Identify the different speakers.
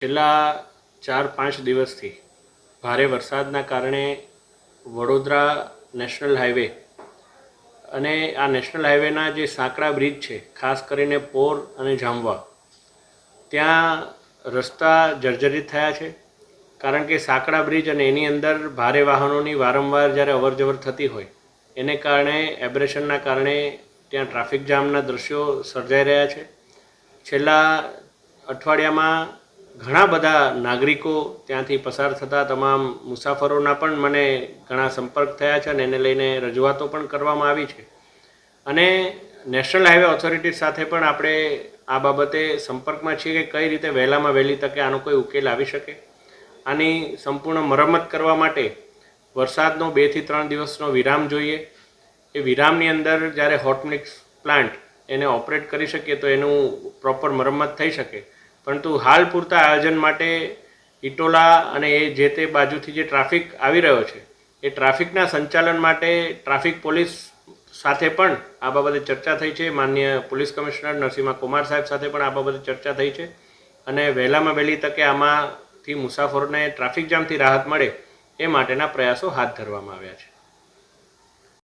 Speaker 1: છેલ્લા 4-5 દિવસથી ભારે વરસાદના કારણે વડોદરા નેશનલ હાઈવે અને આ નેશનલ હાઈવેના જે સાંકડા બ્રિજ છે, ખાસ કરીને પોર અને જામવા, ત્યાં રસ્તા જર્જરિત થયા છે. કારણ કે સાંકડા બ્રિજ અને એની અંદર ભારે વાહનોની વારંવાર જ્યારે અવરજવર થતી હોય એને કારણે એબ્રેશનના કારણે ત્યાં ટ્રાફિક જામના દૃશ્યો સર્જાઈ રહ્યા છે. છેલ્લા અઠવાડિયામાં ઘણા બધા નાગરિકો ત્યાંથી પસાર થતા તમામ મુસાફરોના પણ મને ઘણા સંપર્ક થયા છે અને એને લઈને રજૂઆતો પણ કરવામાં આવી છે. અને નેશનલ હાઈવે ઓથોરિટી સાથે પણ આપણે આ બાબતે સંપર્કમાં છીએ કે કઈ રીતે વહેલામાં વહેલી તકે આનો કોઈ ઉકેલ આવી શકે. આની સંપૂર્ણ મરમ્મત કરવા માટે વરસાદનો 2 થી 3 દિવસનો વિરામ જોઈએ. એ વિરામની અંદર જ્યારે હોટ મિક્સ પ્લાન્ટ એને ઓપરેટ કરી શકીએ તો એનું પ્રોપર મરમ્મત થઈ શકે. પરંતુ હાલ પૂરતા આયોજન માટે ઇટોલા અને એ જે તે બાજુથી જે ટ્રાફિક આવી રહ્યો છે એ ટ્રાફિકના સંચાલન માટે ટ્રાફિક પોલીસ સાથે પણ આ બાબતે ચર્ચા થઈ છે. માનનીય પોલીસ કમિશનર નરસિંહા કુમાર સાહેબ સાથે પણ આ બાબતે ચર્ચા થઈ છે અને વહેલામાં વહેલી તકે આમાંથી મુસાફરોને ટ્રાફિક જામથી રાહત મળે એ માટેના પ્રયાસો હાથ ધરવામાં આવ્યા છે.